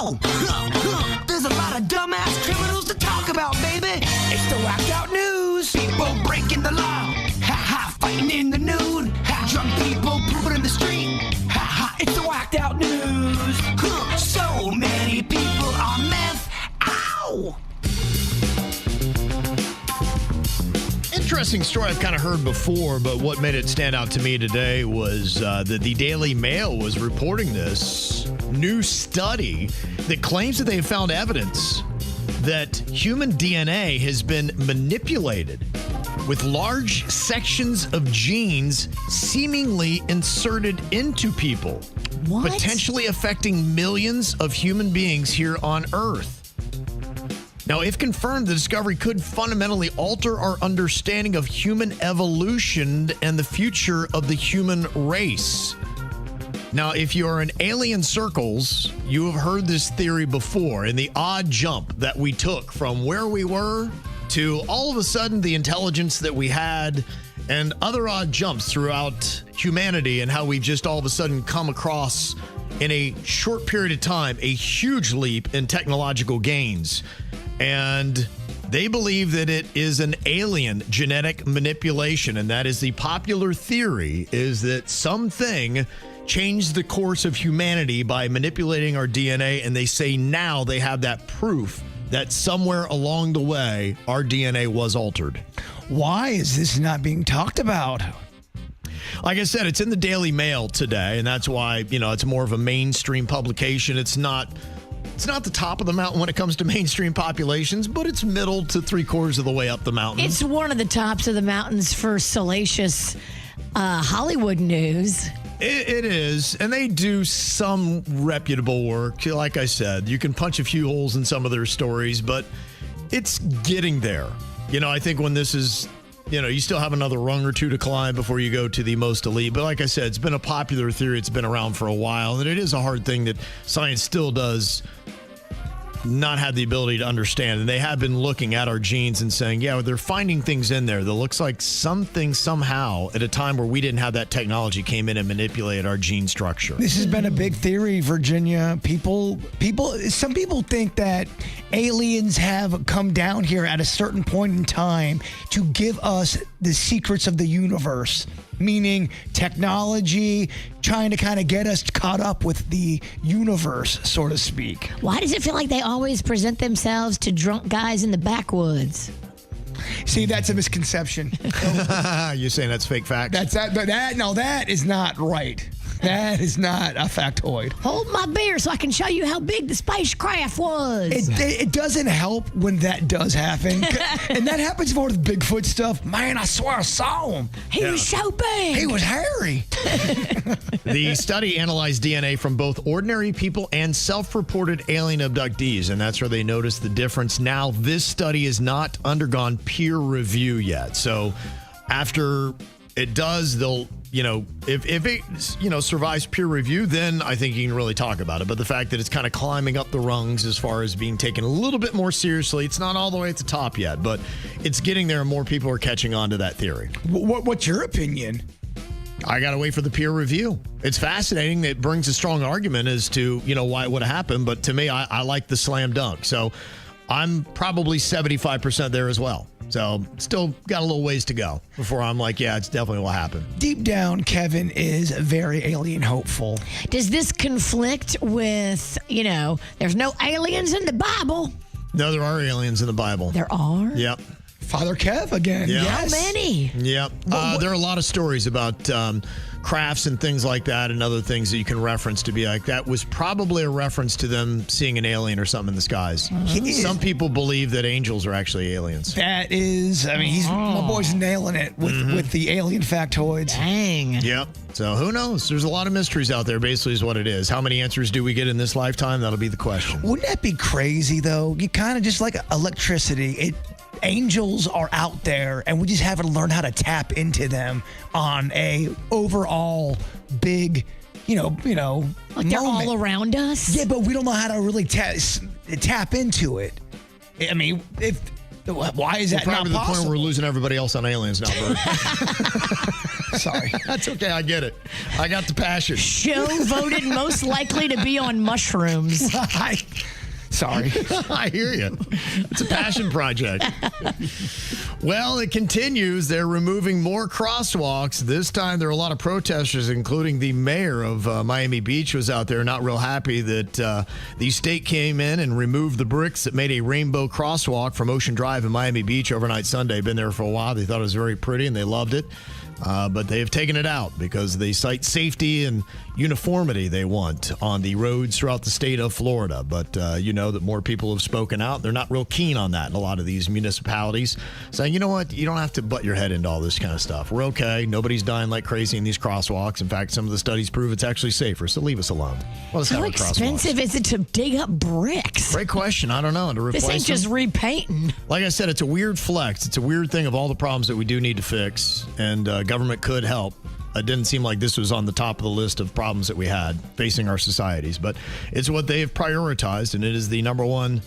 Whoa! There's a lot of dumbass criminals to talk about, baby. It's the whacked out news. People breaking the law. Ha-ha, fighting in the nude. Ha, drunk people pooping in the street. Ha-ha, it's the whacked out news. So many people on meth. Ow! Interesting story I've kind of heard before, but what made it stand out to me today was that the Daily Mail was reporting this new study that claims that they have found evidence that human DNA has been manipulated with large sections of genes seemingly inserted into people, potentially affecting millions of human beings here on Earth. Now, if confirmed, the discovery could fundamentally alter our understanding of human evolution and the future of the human race. Now, if you are in alien circles, you have heard this theory before, and the odd jump that we took from where we were to all of a sudden the intelligence that we had, and other odd jumps throughout humanity, and how we've just all of a sudden come across in a short period of time a huge leap in technological gains. And they believe that it is an alien genetic manipulation, and that is the popular theory, is that something changed the course of humanity by manipulating our DNA, and they say now they have that proof that somewhere along the way our DNA was altered. Why is this not being talked about? Like I said, it's in the Daily Mail today, and that's why, it's more of a mainstream publication. It's not the top of the mountain when it comes to mainstream populations, but it's middle to 3/4 of the way up the mountain. It's one of the tops of the mountains for salacious Hollywood news. It is, and they do some reputable work. Like I said, you can punch a few holes in some of their stories, but it's getting there. I think when this is, you still have another rung or two to climb before you go to the most elite. But like I said, it's been a popular theory. It's been around for a while, and it is a hard thing that science still does not have the ability to understand. And they have been looking at our genes and saying, yeah, they're finding things in there that looks like something somehow at a time where we didn't have that technology came in and manipulated our gene structure. This has been a big theory, Virginia. Some people think that aliens have come down here at a certain point in time to give us the secrets of the universe, meaning technology, trying to kind of get us caught up with the universe, so to speak. Why does it feel like they always present themselves to drunk guys in the backwoods? See, that's a misconception. You're saying that's fake facts? That is not right. That is not a factoid. Hold my beer so I can show you how big the spacecraft was. It doesn't help when that does happen. And that happens more with Bigfoot stuff. Man, I swear I saw him. He was so big. He was hairy. The study analyzed DNA from both ordinary people and self-reported alien abductees, and that's where they noticed the difference. Now, this study has not undergone peer review yet. So after it does, they'll, if it, survives peer review, then I think you can really talk about it. But the fact that it's kind of climbing up the rungs as far as being taken a little bit more seriously, it's not all the way at the top yet, but it's getting there and more people are catching on to that theory. What's your opinion? I got to wait for the peer review. It's fascinating. It brings a strong argument as to, why it would have happened. But to me, I like the slam dunk. So I'm probably 75% there as well. So still got a little ways to go before I'm like, yeah, it's definitely what happened. Deep down, Kevin is very alien hopeful. Does this conflict with, there's no aliens in the Bible? No, there are aliens in the Bible. There are? Yep. Father Kev again. Yeah. Yes. How many? Yep. There are a lot of stories about crafts and things like that and other things that you can reference to be like, that was probably a reference to them seeing an alien or something in the skies. Some people believe that angels are actually aliens. That is, my boy's nailing it with the alien factoids. Dang. Yep. So who knows? There's a lot of mysteries out there, basically is what it is. How many answers do we get in this lifetime? That'll be the question. Wouldn't that be crazy, though? You kind of just like electricity. Angels are out there, and we just haven't learned how to tap into them on a overall big, like they're all around us. Yeah, but we don't know how to really tap into it. I mean, why is that not possible? Probably the point where we're losing everybody else on aliens now, Bert. Sorry. That's okay. I get it. I got the passion. Joe voted most likely to be on mushrooms. Sorry. I hear you. It's a passion project. Well, it continues. They're removing more crosswalks. This time, there are a lot of protesters, including the mayor of Miami Beach was out there not real happy that the state came in and removed the bricks that made a rainbow crosswalk from Ocean Drive in Miami Beach overnight Sunday. Been there for a while. They thought it was very pretty, and they loved it. But they have taken it out because they cite safety and uniformity they want on the roads throughout the state of Florida. But you know that more people have spoken out. They're not real keen on that in a lot of these municipalities, saying, you know what, you don't have to butt your head into all this kind of stuff. We're okay. Nobody's dying like crazy in these crosswalks. In fact, some of the studies prove it's actually safer, so leave us alone. Well, How expensive is it to dig up bricks? Great question. I don't know. To replace This ain't just repainting. Like I said, it's a weird flex. It's a weird thing of all the problems that we do need to fix, and government could help. It didn't seem like this was on the top of the list of problems that we had facing our societies, but it's what they have prioritized, and it is the number one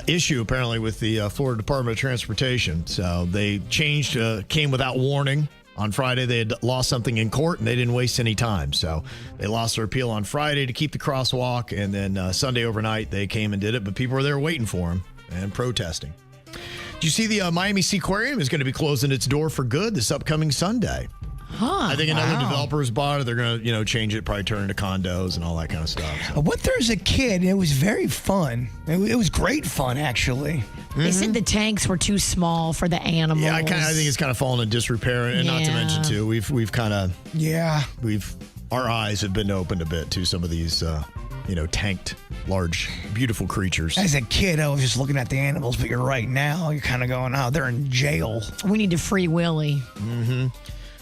issue, apparently, with the Florida Department of Transportation. So they changed, came without warning. On Friday, they had lost something in court, and they didn't waste any time. So they lost their appeal on Friday to keep the crosswalk, and then Sunday overnight, they came and did it, but people were there waiting for them and protesting. Do you see the Miami Seaquarium is going to be closing its door for good this upcoming Sunday? I think another developer's bought it. They're going to, change it, probably turn it into condos and all that kind of stuff. So. I went there as a kid, and it was very fun. It was great fun, actually. They said the tanks were too small for the animals. Yeah, I think it's kind of fallen in disrepair, and not to mention too, we've kind of our eyes have been opened a bit to some of these tanked, large, beautiful creatures. As a kid, I was just looking at the animals, but you're right now. You're kind of going, oh, they're in jail. We need to free Willie. Mm-hmm.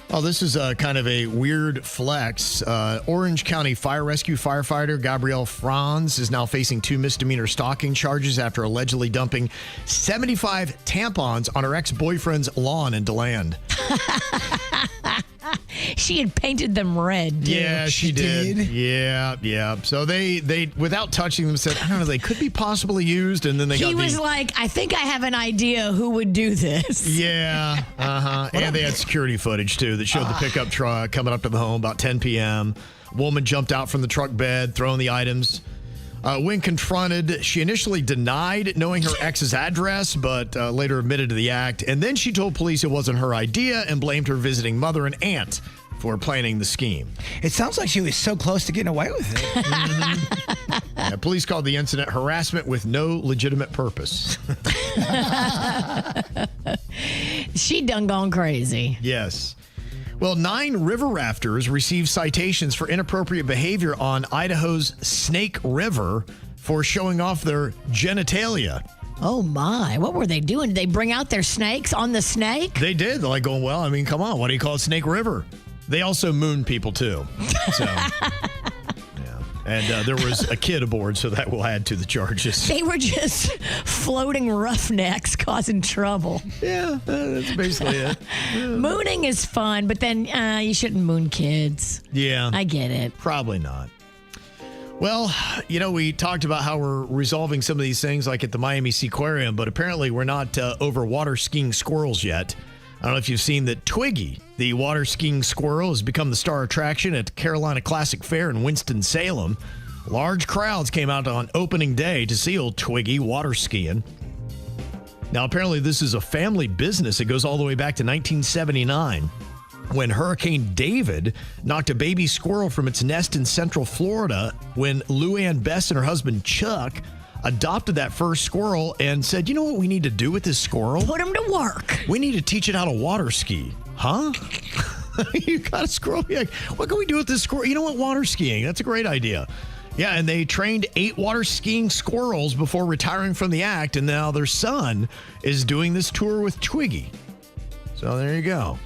Oh, this is kind of a weird flex. Orange County Fire Rescue firefighter Gabrielle Franz is now facing 2 misdemeanor stalking charges after allegedly dumping 75 tampons on her ex-boyfriend's lawn in DeLand. She had painted them red, dude. Yeah, she did. Yeah. So they without touching them, said, I don't know, they could be possibly used, and then He was like, I think I have an idea who would do this. Yeah, and they had security footage, too, that showed the pickup truck coming up to the home about 10 p.m. Woman jumped out from the truck bed, throwing the items. When confronted, she initially denied knowing her ex's address, but later admitted to the act. And then she told police it wasn't her idea and blamed her visiting mother and aunt for planning the scheme. It sounds like she was so close to getting away with it. Yeah, police called the incident harassment with no legitimate purpose. She done gone crazy. Yes. Well, 9 river rafters received citations for inappropriate behavior on Idaho's Snake River for showing off their genitalia. Oh, my. What were they doing? Did they bring out their snakes on the snake? They did. They're like going, well, I mean, come on. What do you call it? Snake River? They also mooned people, too. So, and there was a kid aboard, so that will add to the charges. They were just floating roughnecks causing trouble. Yeah, that's basically it. Yeah. Mooning is fun, but then you shouldn't moon kids. Yeah. I get it. Probably not. Well, we talked about how we're resolving some of these things like at the Miami Seaquarium, but apparently we're not over water skiing squirrels yet. I don't know if you've seen that Twiggy, the water skiing squirrel, has become the star attraction at Carolina Classic Fair in Winston-Salem. Large crowds came out on opening day to see old Twiggy water skiing. Now, apparently this is a family business. It goes all the way back to 1979 when Hurricane David knocked a baby squirrel from its nest in Central Florida when Lou Ann Bess and her husband Chuck adopted that first squirrel and said, you know what we need to do with this squirrel? Put him to work. We need to teach it how to water ski. Huh? You got a squirrel? You're like, what can we do with this squirrel? You know what? Water skiing. That's a great idea. Yeah, and they trained 8 water skiing squirrels before retiring from the act, and now their son is doing this tour with Twiggy. So there you go.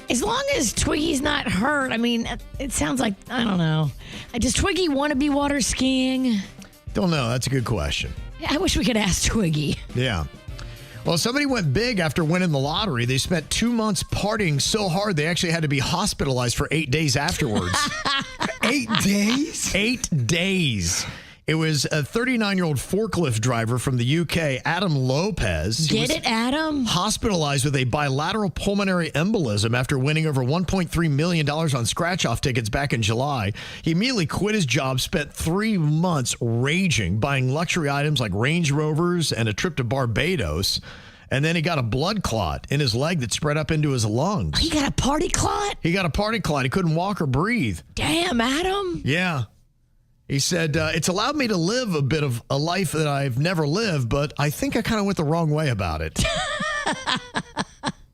As long as Twiggy's not hurt, I mean, it sounds like, I don't know. Does Twiggy want to be water skiing? Don't know. That's a good question. I wish we could ask Twiggy. Yeah. Well, somebody went big after winning the lottery. They spent 2 months partying so hard they actually had to be hospitalized for 8 days afterwards. 8 days? 8 days. It was a 39-year-old forklift driver from the UK, Adam Lopez. Get it, Adam? Hospitalized with a bilateral pulmonary embolism after winning over $1.3 million on scratch-off tickets back in July. He immediately quit his job, spent 3 months raging, buying luxury items like Range Rovers and a trip to Barbados. And then he got a blood clot in his leg that spread up into his lungs. He got a party clot? He got a party clot. He couldn't walk or breathe. Damn, Adam. Yeah. He said, it's allowed me to live a bit of a life that I've never lived, but I think I kind of went the wrong way about it.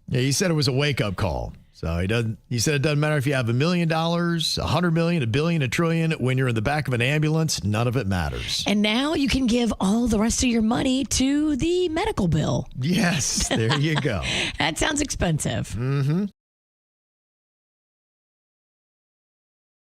Yeah, he said it was a wake-up call. So he said it doesn't matter if you have $1 million, $100 million, $1 billion, $1 trillion. When you're in the back of an ambulance, none of it matters. And now you can give all the rest of your money to the medical bill. Yes, there you go. That sounds expensive. Mm-hmm.